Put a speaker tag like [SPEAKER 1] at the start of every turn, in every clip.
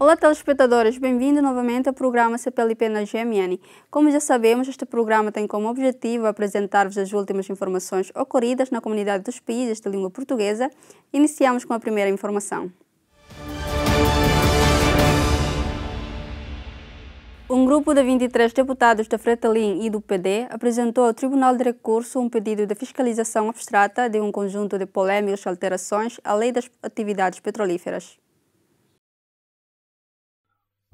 [SPEAKER 1] Olá, telespectadores, bem-vindos novamente ao programa CPLP na GMN. Como já sabemos, este programa tem como objetivo apresentar-vos as últimas informações ocorridas na comunidade dos países de língua portuguesa. Iniciamos com a primeira informação. Um grupo de 23 deputados da Fretilin e do PD apresentou ao Tribunal de Recurso um pedido de fiscalização abstrata de um conjunto de polêmicas alterações à Lei das Atividades Petrolíferas.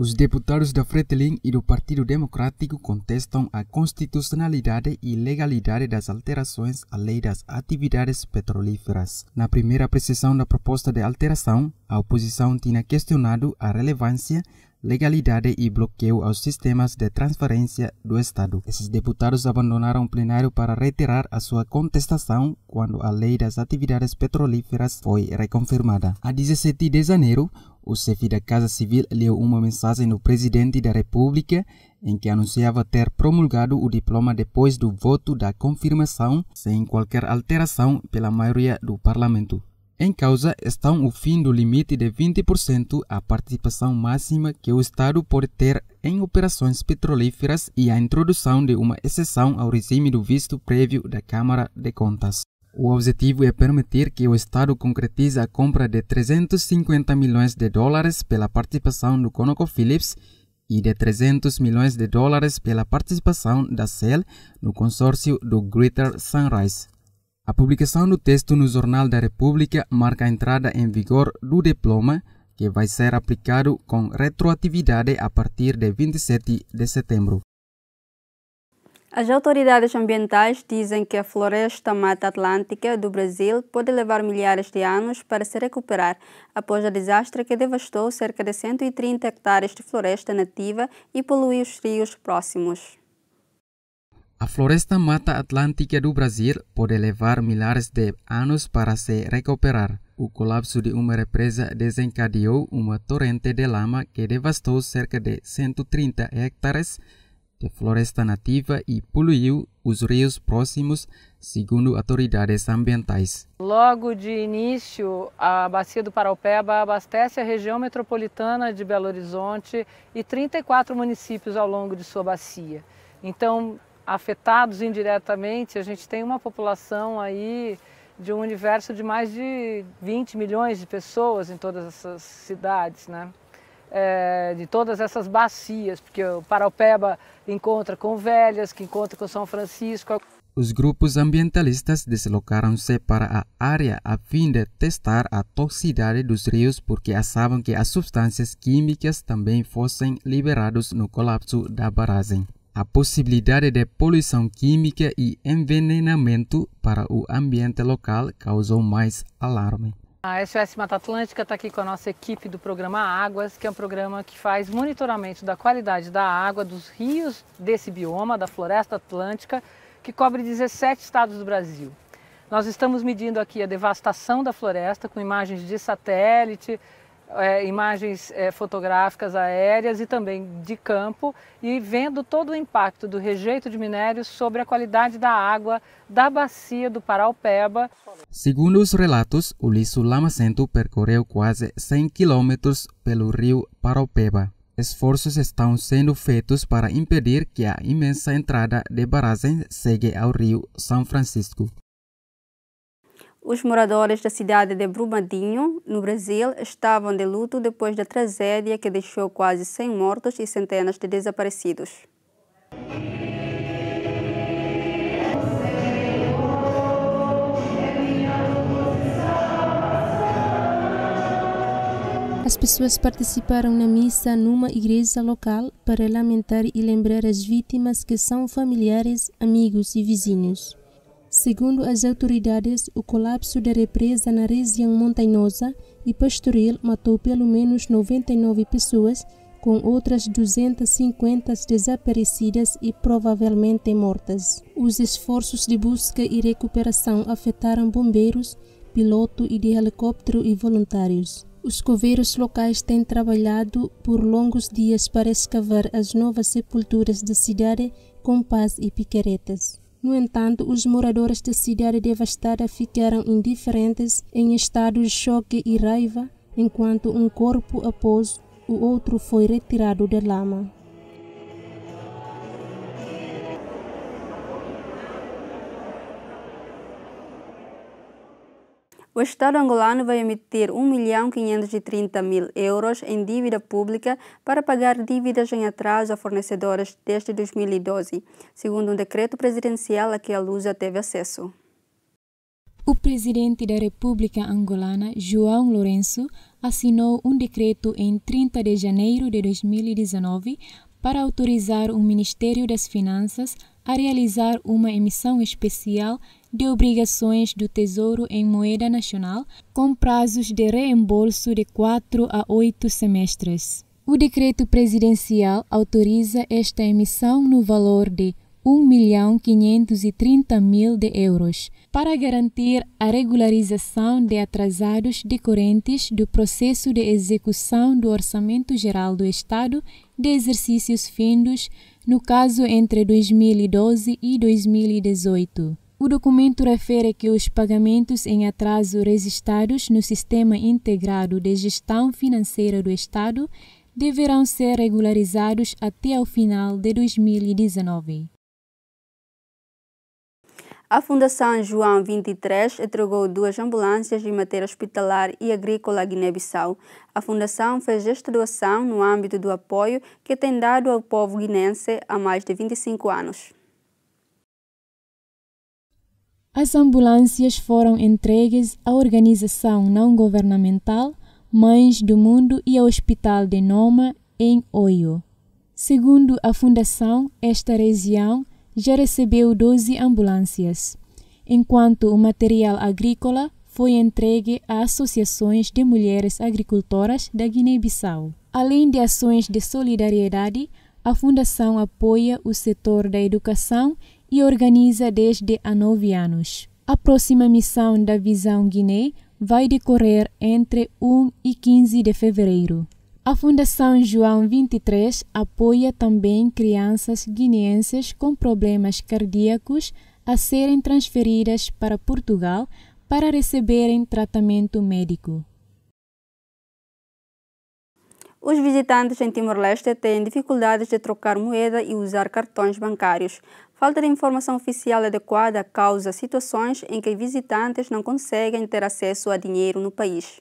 [SPEAKER 2] Os deputados da Fretilin e do Partido Democrático contestam a constitucionalidade e legalidade das alterações à Lei das Atividades Petrolíferas. Na primeira apreciação da proposta de alteração, a oposição tinha questionado a relevância, legalidade e bloqueio aos sistemas de transferência do Estado. Esses deputados abandonaram o plenário para retirar a sua contestação quando a Lei das Atividades Petrolíferas foi reconfirmada. A 17 de janeiro, o chefe da Casa Civil leu uma mensagem do presidente da República em que anunciava ter promulgado o diploma depois do voto da confirmação, sem qualquer alteração pela maioria do parlamento. Em causa estão o fim do limite de 20% à participação máxima que o Estado pode ter em operações petrolíferas e a introdução de uma exceção ao regime do visto prévio da Câmara de Contas. O objetivo é permitir que o Estado concretize a compra de 350 milhões de dólares pela participação do ConocoPhillips e de 300 milhões de dólares pela participação da Shell no consórcio do Greater Sunrise. A publicação do texto no Jornal da República marca a entrada em vigor do diploma, que vai ser aplicado com retroatividade a partir de 27 de setembro.
[SPEAKER 1] As autoridades ambientais dizem que a floresta Mata Atlântica do Brasil pode levar milhares de anos para se recuperar após o desastre que devastou cerca de 130 hectares de floresta nativa e poluiu os rios próximos.
[SPEAKER 2] A floresta Mata Atlântica do Brasil pode levar milhares de anos para se recuperar. O colapso de uma represa desencadeou uma torrente de lama que devastou cerca de 130 hectares de floresta nativa e poluiu os rios próximos, segundo autoridades ambientais.
[SPEAKER 3] Logo de início, a Bacia do Paraupeba abastece a região metropolitana de Belo Horizonte e 34 municípios ao longo de sua bacia. Então, afetados indiretamente, a gente tem uma população aí de um universo de mais de 20 milhões de pessoas em todas essas cidades, né? De todas essas bacias, porque o Paraupeba encontra com Velhas, que encontra com São Francisco.
[SPEAKER 2] Os grupos ambientalistas deslocaram-se para a área a fim de testar a toxicidade dos rios porque achavam que as substâncias químicas também fossem liberadas no colapso da barragem. A possibilidade de poluição química e envenenamento para o ambiente local causou mais alarme.
[SPEAKER 3] A SOS Mata Atlântica está aqui com a nossa equipe do programa Águas, que é um programa que faz monitoramento da qualidade da água dos rios desse bioma, da Floresta Atlântica, que cobre 17 estados do Brasil. Nós estamos medindo aqui a devastação da floresta com imagens de satélite, imagens fotográficas aéreas e também de campo, e vendo todo o impacto do rejeito de minérios sobre a qualidade da água da bacia do Paraupeba.
[SPEAKER 2] Segundo os relatos, o lixo lamacento percorreu quase 100 quilômetros pelo rio Paraupeba. Esforços estão sendo feitos para impedir que a imensa entrada de barragem chegue ao rio São Francisco.
[SPEAKER 1] Os moradores da cidade de Brumadinho, no Brasil, estavam de luto depois da tragédia que deixou quase 100 mortos e centenas de desaparecidos.
[SPEAKER 4] As pessoas participaram na missa numa igreja local para lamentar e lembrar as vítimas que são familiares, amigos e vizinhos. Segundo as autoridades, o colapso da represa na região montanhosa e pastoril matou pelo menos 99 pessoas, com outras 250 desaparecidas e provavelmente mortas. Os esforços de busca e recuperação afetaram bombeiros, piloto e de helicóptero e voluntários. Os coveiros locais têm trabalhado por longos dias para escavar as novas sepulturas da cidade com pás e picaretas. No entanto, os moradores da cidade devastada ficaram indiferentes em estado de choque e raiva, enquanto um corpo após o outro foi retirado da lama.
[SPEAKER 1] O Estado angolano vai emitir 1.530.000 euros em dívida pública para pagar dívidas em atraso a fornecedores desde 2012, segundo um decreto presidencial a que a Lusa teve acesso.
[SPEAKER 5] O presidente da República Angolana, João Lourenço, assinou um decreto em 30 de janeiro de 2019 para autorizar o Ministério das Finanças a realizar uma emissão especial de obrigações do Tesouro em moeda nacional, com prazos de reembolso de 4 a 8 semestres. O decreto presidencial autoriza esta emissão no valor de 1.530.000 euros, para garantir a regularização de atrasados decorrentes do processo de execução do Orçamento Geral do Estado de exercícios findos, no caso entre 2012 e 2018. O documento refere que os pagamentos em atraso registrados no Sistema Integrado de Gestão Financeira do Estado deverão ser regularizados até ao final de 2019.
[SPEAKER 1] A Fundação João 23 entregou 2 ambulâncias de matéria hospitalar e agrícola à Guiné-Bissau. A Fundação fez esta doação no âmbito do apoio que tem dado ao povo guinense há mais de 25 anos.
[SPEAKER 5] As ambulâncias foram entregues à organização não-governamental Mães do Mundo e ao Hospital de Noma, em Oio. Segundo a Fundação, esta região já recebeu 12 ambulâncias, enquanto o material agrícola foi entregue a associações de mulheres agricultoras da Guiné-Bissau. Além de ações de solidariedade, a Fundação apoia o setor da educação e organiza desde há 9 anos. A próxima missão da Visão Guiné vai decorrer entre 1 e 15 de fevereiro. A Fundação João 23 apoia também crianças guineenses com problemas cardíacos a serem transferidas para Portugal para receberem tratamento médico.
[SPEAKER 1] Os visitantes em Timor-Leste têm dificuldades de trocar moeda e usar cartões bancários. Falta de informação oficial adequada causa situações em que visitantes não conseguem ter acesso a dinheiro no país.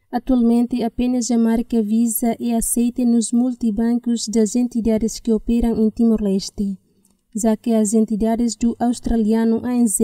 [SPEAKER 4] Atualmente, apenas a marca Visa é aceita nos multibancos das entidades que operam em Timor-Leste, já que as entidades do australiano ANZ,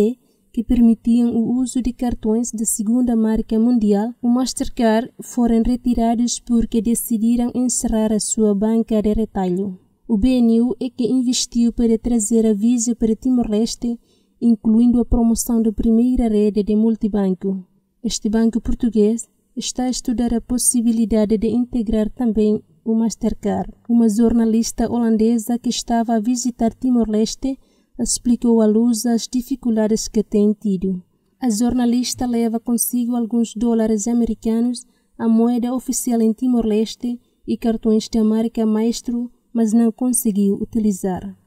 [SPEAKER 4] que permitiam o uso de cartões da segunda marca mundial, o Mastercard, foram retirados porque decidiram encerrar a sua banca de retalho. O BNU é que investiu para trazer a Visa para Timor-Leste, incluindo a promoção da primeira rede de multibanco. Este banco português está a estudar a possibilidade de integrar também o Mastercard. Uma jornalista holandesa que estava a visitar Timor-Leste explicou à Luz as dificuldades que tem tido. A jornalista leva consigo alguns dólares americanos, a moeda oficial em Timor-Leste e cartões da marca Maestro, mas não conseguiu utilizar.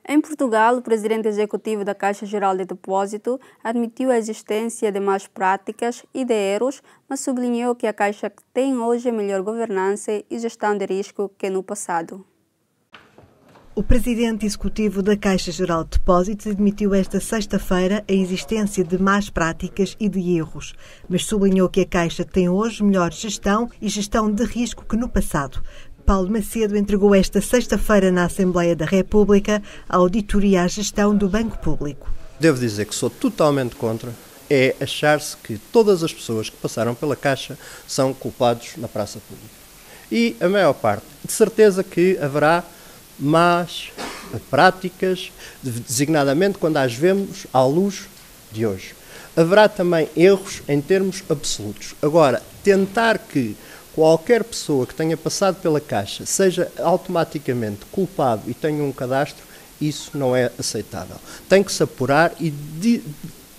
[SPEAKER 1] Em Portugal, o presidente executivo da Caixa Geral de Depósito admitiu a existência de más práticas e de erros, mas sublinhou que a Caixa tem hoje melhor governança e gestão de risco que no passado.
[SPEAKER 6] O presidente executivo da Caixa Geral de Depósitos admitiu esta sexta-feira a existência de más práticas e de erros, mas sublinhou que a Caixa tem hoje melhor gestão e gestão de risco que no passado. Paulo Macedo entregou esta sexta-feira na Assembleia da República a auditoria à gestão do Banco Público.
[SPEAKER 7] Devo dizer que sou totalmente contra achar-se que todas as pessoas que passaram pela Caixa são culpados na praça pública. E a maior parte, de certeza que haverá más práticas, designadamente quando as vemos à luz de hoje. Haverá também erros em termos absolutos. Agora, tentar que qualquer pessoa que tenha passado pela Caixa seja automaticamente culpado e tenha um cadastro, isso não é aceitável. Tem que se apurar e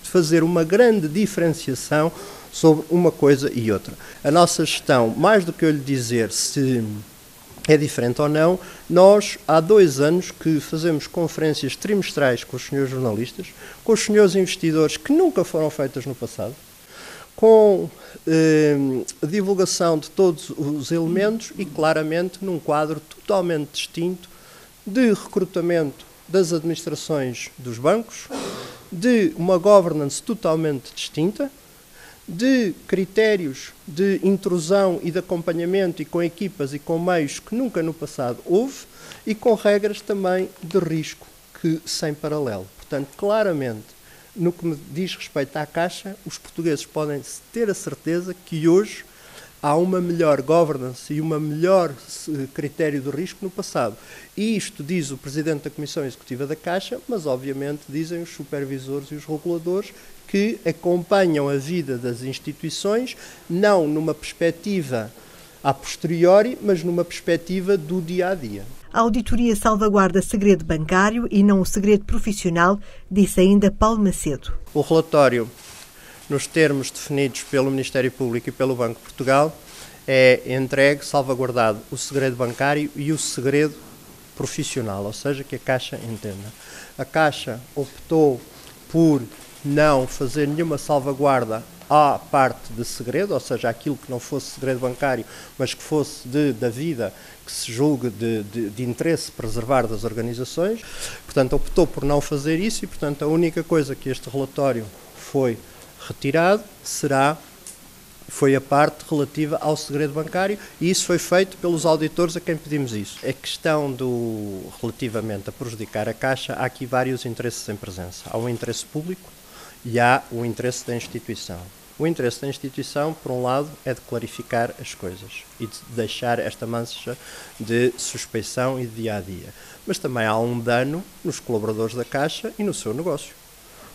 [SPEAKER 7] fazer uma grande diferenciação sobre uma coisa e outra. A nossa gestão, mais do que eu lhe dizer se é diferente ou não, nós há 2 anos que fazemos conferências trimestrais com os senhores jornalistas, com os senhores investidores que nunca foram feitas no passado, com a divulgação de todos os elementos e, claramente, num quadro totalmente distinto de recrutamento das administrações dos bancos, de uma governance totalmente distinta, de critérios de intrusão e de acompanhamento e com equipas e com meios que nunca no passado houve e com regras também de risco que sem paralelo. Portanto, claramente, no que me diz respeito à Caixa, os portugueses podem ter a certeza que hoje há uma melhor governance e uma melhor critério de risco no passado. E isto diz o Presidente da Comissão Executiva da Caixa, mas obviamente dizem os supervisores e os reguladores que acompanham a vida das instituições, não numa perspectiva a posteriori, mas numa perspectiva do dia-a-dia.
[SPEAKER 6] A auditoria salvaguarda segredo bancário e não o segredo profissional, disse ainda Paulo Macedo.
[SPEAKER 7] O relatório, nos termos definidos pelo Ministério Público e pelo Banco de Portugal, é entregue, salvaguardado o segredo bancário e o segredo profissional, ou seja, que a Caixa entenda. A Caixa optou por não fazer nenhuma salvaguarda à parte de segredo, ou seja, aquilo que não fosse segredo bancário, mas que fosse da vida que se julgue de interesse preservar das organizações. Portanto, optou por não fazer isso e, portanto, a única coisa que este relatório foi retirado foi a parte relativa ao segredo bancário e isso foi feito pelos auditores a quem pedimos isso. A questão relativamente a prejudicar a Caixa, há aqui vários interesses em presença. Há um interesse público e há o interesse da instituição. O interesse da instituição, por um lado, é de clarificar as coisas e de deixar esta mancha de suspeição e de dia-a-dia. Mas também há um dano nos colaboradores da Caixa e no seu negócio.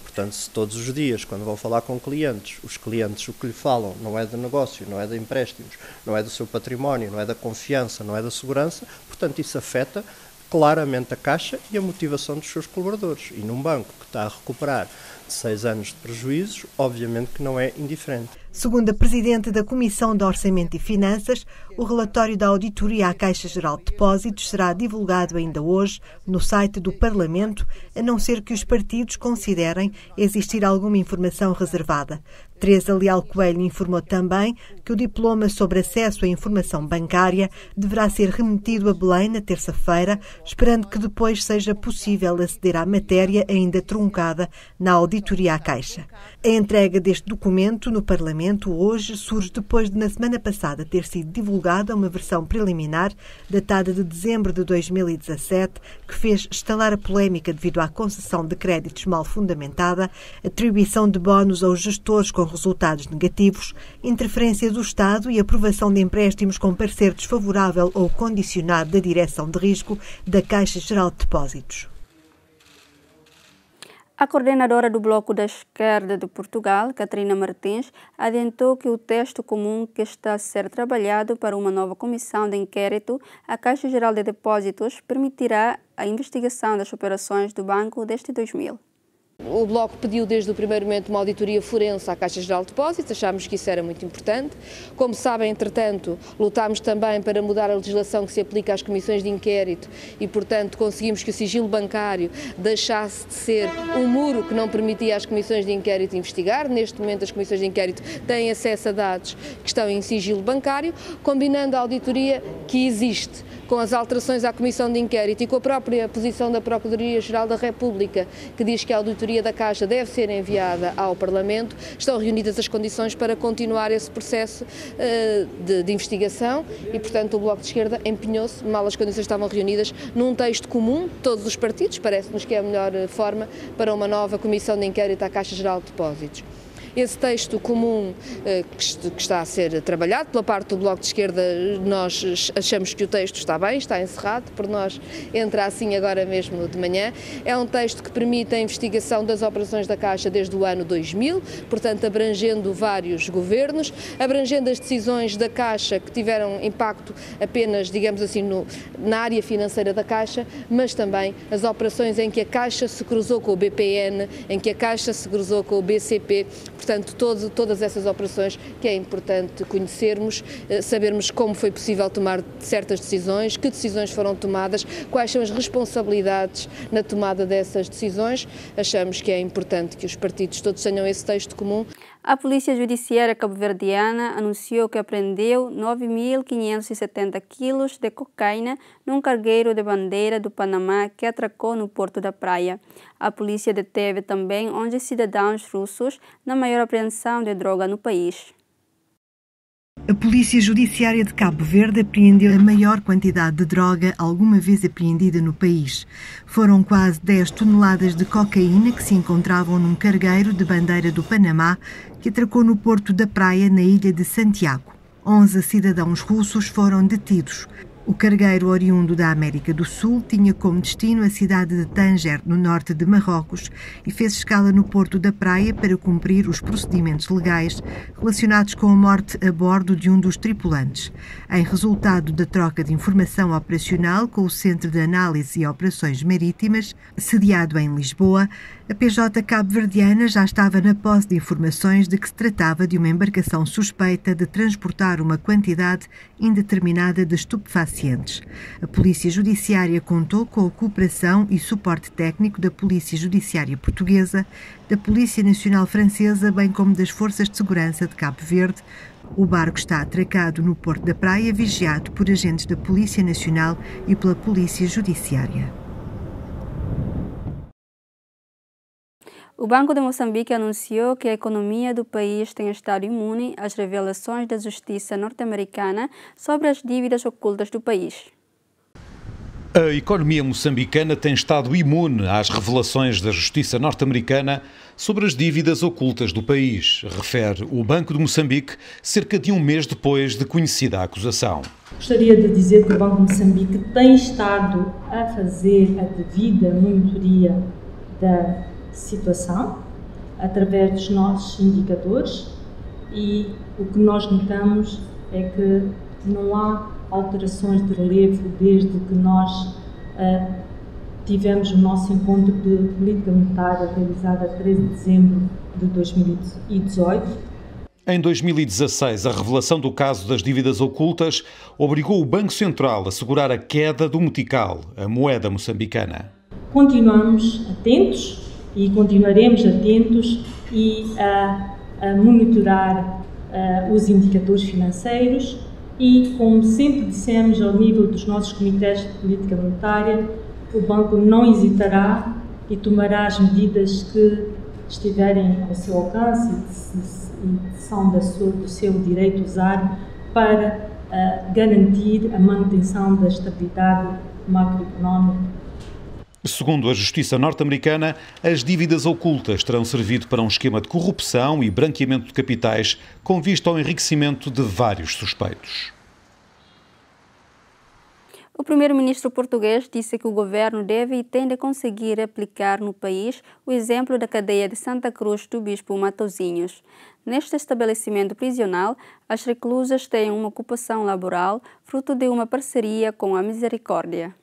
[SPEAKER 7] Portanto, se todos os dias, quando vão falar com clientes, os clientes o que lhe falam não é de negócio, não é de empréstimos, não é do seu património, não é da confiança, não é da segurança, portanto, isso afeta claramente a Caixa e a motivação dos seus colaboradores. E num banco que está a recuperar de 6 anos de prejuízos, obviamente que não é indiferente.
[SPEAKER 6] Segundo a Presidente da Comissão de Orçamento e Finanças, o relatório da auditoria à Caixa Geral de Depósitos será divulgado ainda hoje no site do Parlamento, a não ser que os partidos considerem existir alguma informação reservada. Teresa Leal Coelho informou também que o diploma sobre acesso à informação bancária deverá ser remetido a Belém na terça-feira, esperando que depois seja possível aceder à matéria ainda truncada na auditoria à Caixa. A entrega deste documento no Parlamento hoje surge depois de, na semana passada, ter sido divulgada uma versão preliminar datada de dezembro de 2017, que fez estalar a polémica devido à concessão de créditos mal fundamentada, atribuição de bónus aos gestores com resultados negativos, interferência do Estado e aprovação de empréstimos com parecer desfavorável ou condicionado da direção de risco da Caixa Geral de Depósitos.
[SPEAKER 1] A coordenadora do Bloco da Esquerda de Portugal, Catarina Martins, adiantou que o texto comum que está a ser trabalhado para uma nova comissão de inquérito à Caixa Geral de Depósitos permitirá a investigação das operações do banco desde 2000.
[SPEAKER 8] O Bloco pediu desde o primeiro momento uma auditoria forense à Caixa Geral de Depósitos, achámos que isso era muito importante. Como sabem, entretanto, lutámos também para mudar a legislação que se aplica às comissões de inquérito e, portanto, conseguimos que o sigilo bancário deixasse de ser um muro que não permitia às comissões de inquérito investigar. Neste momento, as comissões de inquérito têm acesso a dados que estão em sigilo bancário, combinando a auditoria que existe com as alterações à Comissão de Inquérito e com a própria posição da Procuradoria-Geral da República, que diz que a auditoria da Caixa deve ser enviada ao Parlamento, estão reunidas as condições para continuar esse processo de investigação e, portanto, o Bloco de Esquerda empenhou-se, mal as condições estavam reunidas, num texto comum de todos os partidos, parece-nos que é a melhor forma para uma nova Comissão de Inquérito à Caixa Geral de Depósitos. Esse texto comum que está a ser trabalhado pela parte do Bloco de Esquerda, nós achamos que o texto está bem, está encerrado, por nós entra assim agora mesmo de manhã. É um texto que permite a investigação das operações da Caixa desde o ano 2000, portanto abrangendo vários governos, abrangendo as decisões da Caixa que tiveram impacto apenas, digamos assim, na área financeira da Caixa, mas também as operações em que a Caixa se cruzou com o BPN, em que a Caixa se cruzou com o BCP, portanto, todas essas operações que é importante conhecermos, sabermos como foi possível tomar certas decisões, que decisões foram tomadas, quais são as responsabilidades na tomada dessas decisões. Achamos que é importante que os partidos todos tenham esse texto comum.
[SPEAKER 1] A Polícia Judiciária cabo-verdiana anunciou que apreendeu 9.570 quilos de cocaína num cargueiro de bandeira do Panamá que atracou no Porto da Praia. A polícia deteve também 11 cidadãos russos na maior apreensão de droga no país.
[SPEAKER 6] A Polícia Judiciária de Cabo Verde apreendeu a maior quantidade de droga alguma vez apreendida no país. Foram quase 10 toneladas de cocaína que se encontravam num cargueiro de bandeira do Panamá que atracou no Porto da Praia, na ilha de Santiago. 11 cidadãos russos foram detidos. O cargueiro oriundo da América do Sul tinha como destino a cidade de Tanger, no norte de Marrocos, e fez escala no Porto da Praia para cumprir os procedimentos legais relacionados com a morte a bordo de um dos tripulantes. Em resultado da troca de informação operacional com o Centro de Análise e Operações Marítimas, sediado em Lisboa, a PJ cabo-verdiana já estava na posse de informações de que se tratava de uma embarcação suspeita de transportar uma quantidade indeterminada de estupefacientes. A Polícia Judiciária contou com a cooperação e suporte técnico da Polícia Judiciária Portuguesa, da Polícia Nacional Francesa, bem como das Forças de Segurança de Cabo Verde. O barco está atracado no Porto da Praia, vigiado por agentes da Polícia Nacional e pela Polícia Judiciária.
[SPEAKER 1] O Banco de Moçambique anunciou que a economia do país tem estado imune às revelações da justiça norte-americana sobre as dívidas ocultas do país.
[SPEAKER 9] A economia moçambicana tem estado imune às revelações da justiça norte-americana sobre as dívidas ocultas do país, refere o Banco de Moçambique, cerca de um mês depois de conhecida a acusação.
[SPEAKER 10] Gostaria de dizer que o Banco de Moçambique tem estado a fazer a devida monitoria da situação através dos nossos indicadores e o que nós notamos é que não há alterações de relevo desde que nós tivemos o nosso encontro de política monetária realizado a 13 de dezembro de 2018.
[SPEAKER 9] Em 2016, a revelação do caso das dívidas ocultas obrigou o Banco Central a segurar a queda do metical, a moeda moçambicana.
[SPEAKER 10] Continuamos atentos e continuaremos atentos e a monitorar os indicadores financeiros e, como sempre dissemos ao nível dos nossos comitês de política monetária, o banco não hesitará e tomará as medidas que estiverem ao seu alcance e são do seu direito usar para garantir a manutenção da estabilidade macroeconómica.
[SPEAKER 9] Segundo a justiça norte-americana, as dívidas ocultas terão servido para um esquema de corrupção e branqueamento de capitais com vista ao enriquecimento de vários suspeitos.
[SPEAKER 1] O primeiro-ministro português disse que o governo deve e tem de conseguir aplicar no país o exemplo da cadeia de Santa Cruz do Bispo Matosinhos. Neste estabelecimento prisional, as reclusas têm uma ocupação laboral fruto de uma parceria com a Misericórdia.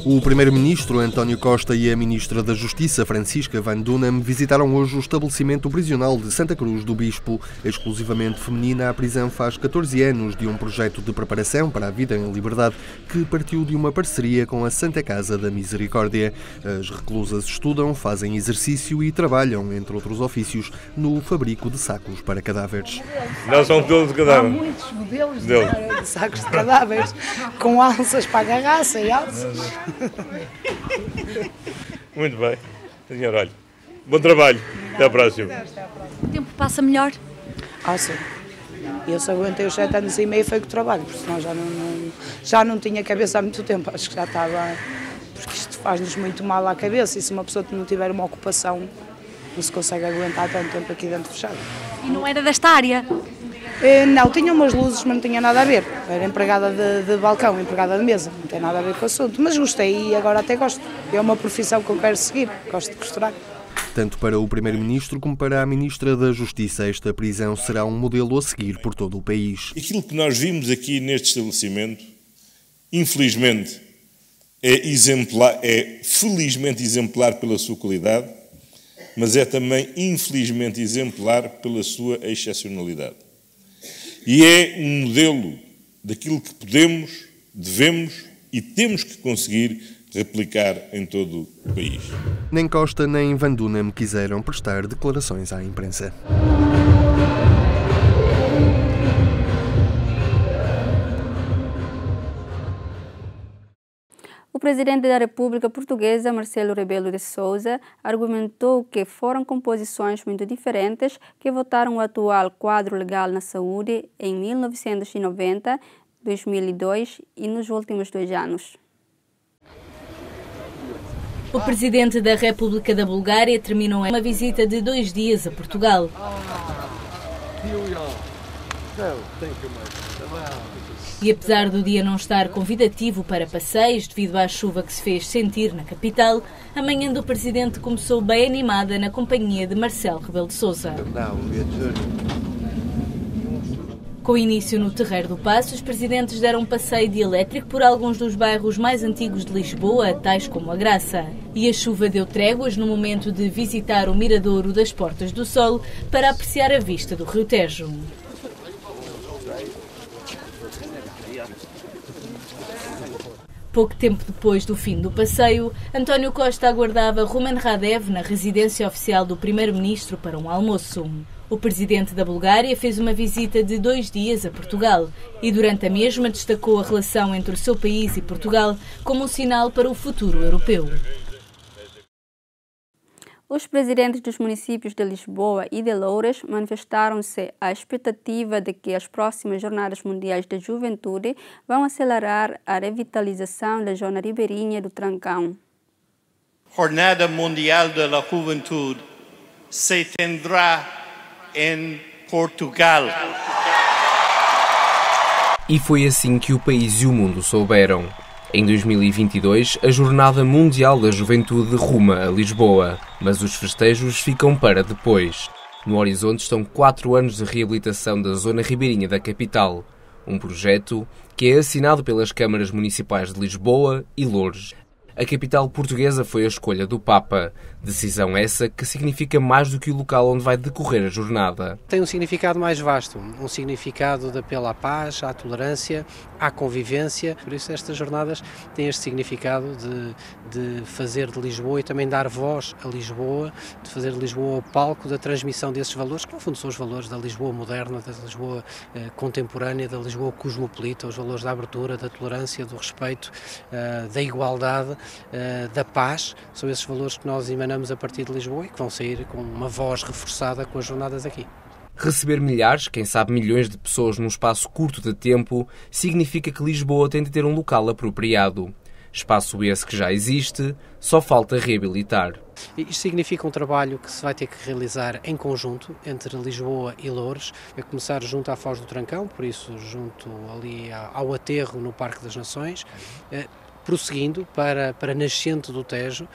[SPEAKER 11] O primeiro-ministro António Costa e a ministra da Justiça, Francisca Van Dunham, visitaram hoje o estabelecimento prisional de Santa Cruz do Bispo. Exclusivamente feminina, a prisão faz 14 anos de um projeto de preparação para a vida em liberdade que partiu de uma parceria com a Santa Casa da Misericórdia. As reclusas estudam, fazem exercício e trabalham, entre outros ofícios, no fabrico de sacos para cadáveres.
[SPEAKER 12] Não são modelos de cadáver.
[SPEAKER 13] Há muitos modelos de sacos de cadáveres, com alças para agarrar, sem alças.
[SPEAKER 12] Muito bem, senhor, olha, bom trabalho, até à próxima.
[SPEAKER 14] O tempo passa melhor?
[SPEAKER 13] Sim. Eu só aguentei os 7 anos e meio foi com o trabalho, porque senão já não tinha cabeça há muito tempo, acho que já estava, porque isto faz-nos muito mal à cabeça e se uma pessoa não tiver uma ocupação não se consegue aguentar tanto tempo aqui dentro fechado.
[SPEAKER 14] E não era desta área?
[SPEAKER 13] Não, tinha umas luzes, mas não tinha nada a ver. Era empregada de balcão, empregada de mesa, não tem nada a ver com o assunto. Mas gostei e agora até gosto. É uma profissão que eu quero seguir, gosto de costurar.
[SPEAKER 11] Tanto para o primeiro-ministro como para a ministra da Justiça, esta prisão será um modelo a seguir por todo o país.
[SPEAKER 12] Aquilo que nós vimos aqui neste estabelecimento, infelizmente, é felizmente exemplar pela sua qualidade, mas é também infelizmente exemplar pela sua excepcionalidade. E é um modelo daquilo que podemos, devemos e temos que conseguir replicar em todo o país.
[SPEAKER 11] Nem Costa nem Van Dunham quiseram prestar declarações à imprensa.
[SPEAKER 1] O presidente da República Portuguesa, Marcelo Rebelo de Sousa, argumentou que foram composições muito diferentes que votaram o atual quadro legal na saúde em 1990, 2002 e nos últimos 2 anos.
[SPEAKER 15] O presidente da República da Bulgária terminou uma visita de 2 dias a Portugal. E apesar do dia não estar convidativo para passeios devido à chuva que se fez sentir na capital, a manhã do presidente começou bem animada na companhia de Marcelo Rebelo de Sousa. Com início no Terreiro do Paço, os presidentes deram um passeio de elétrico por alguns dos bairros mais antigos de Lisboa, tais como a Graça. E a chuva deu tréguas no momento de visitar o Miradouro das Portas do Sol para apreciar a vista do Rio Tejo. Pouco tempo depois do fim do passeio, António Costa aguardava Rumen Radev na residência oficial do primeiro-ministro para um almoço. O presidente da Bulgária fez uma visita de 2 dias a Portugal e durante a mesma destacou a relação entre o seu país e Portugal como um sinal para o futuro europeu.
[SPEAKER 1] Os presidentes dos municípios de Lisboa e de Loures manifestaram-se à expectativa de que as próximas Jornadas Mundiais da Juventude vão acelerar a revitalização da zona ribeirinha do Trancão.
[SPEAKER 16] Jornada Mundial da Juventude se tendrá em Portugal.
[SPEAKER 17] E foi assim que o país e o mundo souberam. Em 2022, a Jornada Mundial da Juventude ruma a Lisboa, mas os festejos ficam para depois. No horizonte estão 4 anos de reabilitação da zona ribeirinha da capital, um projeto que é assinado pelas câmaras municipais de Lisboa e Loures. A capital portuguesa foi a escolha do Papa, decisão essa que significa mais do que o local onde vai decorrer a jornada.
[SPEAKER 18] Tem um significado mais vasto, um significado de apelo à paz, à tolerância, à convivência. Por isso estas jornadas têm este significado de fazer de Lisboa e também dar voz a Lisboa, de fazer de Lisboa o palco da transmissão desses valores, que no fundo são os valores da Lisboa moderna, da Lisboa contemporânea, da Lisboa cosmopolita, os valores da abertura, da tolerância, do respeito, da igualdade, da paz. São esses valores que nós emanamos a partir de Lisboa e que vão sair com uma voz reforçada com as jornadas aqui.
[SPEAKER 17] Receber milhares, quem sabe milhões de pessoas num espaço curto de tempo, significa que Lisboa tem de ter um local apropriado. Espaço esse que já existe, só falta reabilitar.
[SPEAKER 18] Isto significa um trabalho que se vai ter que realizar em conjunto entre Lisboa e Loures, a começar junto à Foz do Trancão, por isso junto ali ao aterro no Parque das Nações, prosseguindo para a nascente do Tejo,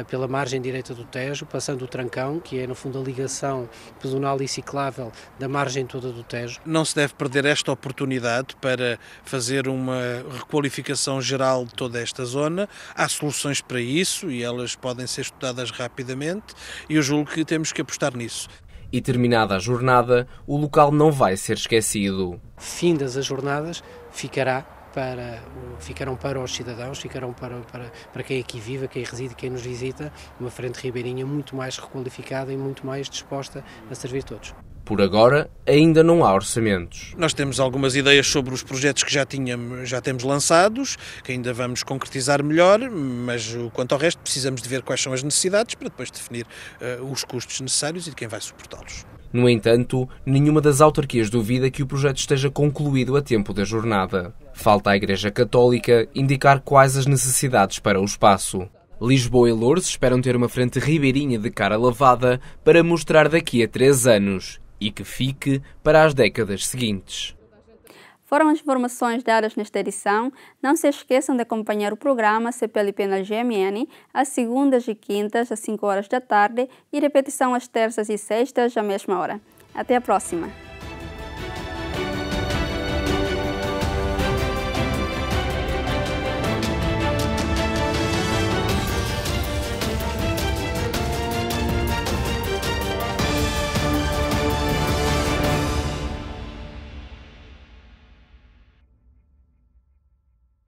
[SPEAKER 18] pela margem direita do Tejo, passando o Trancão, que é no fundo a ligação pedonal e ciclável da margem toda do Tejo.
[SPEAKER 19] Não se deve perder esta oportunidade para fazer uma requalificação geral de toda esta zona. Há soluções para isso e elas podem ser estudadas rapidamente e eu julgo que temos que apostar nisso.
[SPEAKER 17] E terminada a jornada, o local não vai ser esquecido.
[SPEAKER 18] Findas as jornadas, ficarão para os cidadãos, ficarão para quem aqui vive, quem reside, quem nos visita, uma frente ribeirinha muito mais requalificada e muito mais disposta a servir todos.
[SPEAKER 17] Por agora, ainda não há orçamentos.
[SPEAKER 19] Nós temos algumas ideias sobre os projetos que já temos lançados, que ainda vamos concretizar melhor, mas quanto ao resto precisamos de ver quais são as necessidades para depois definir os custos necessários e de quem vai suportá-los.
[SPEAKER 17] No entanto, nenhuma das autarquias duvida que o projeto esteja concluído a tempo da jornada. Falta à Igreja Católica indicar quais as necessidades para o espaço. Lisboa e Loures esperam ter uma frente ribeirinha de cara lavada para mostrar daqui a 3 anos e que fique para as décadas seguintes.
[SPEAKER 1] Foram as informações dadas nesta edição. Não se esqueçam de acompanhar o programa CPLP na GMN às segundas e quintas às 5 horas da tarde e repetição às terças e sextas à mesma hora. Até a próxima!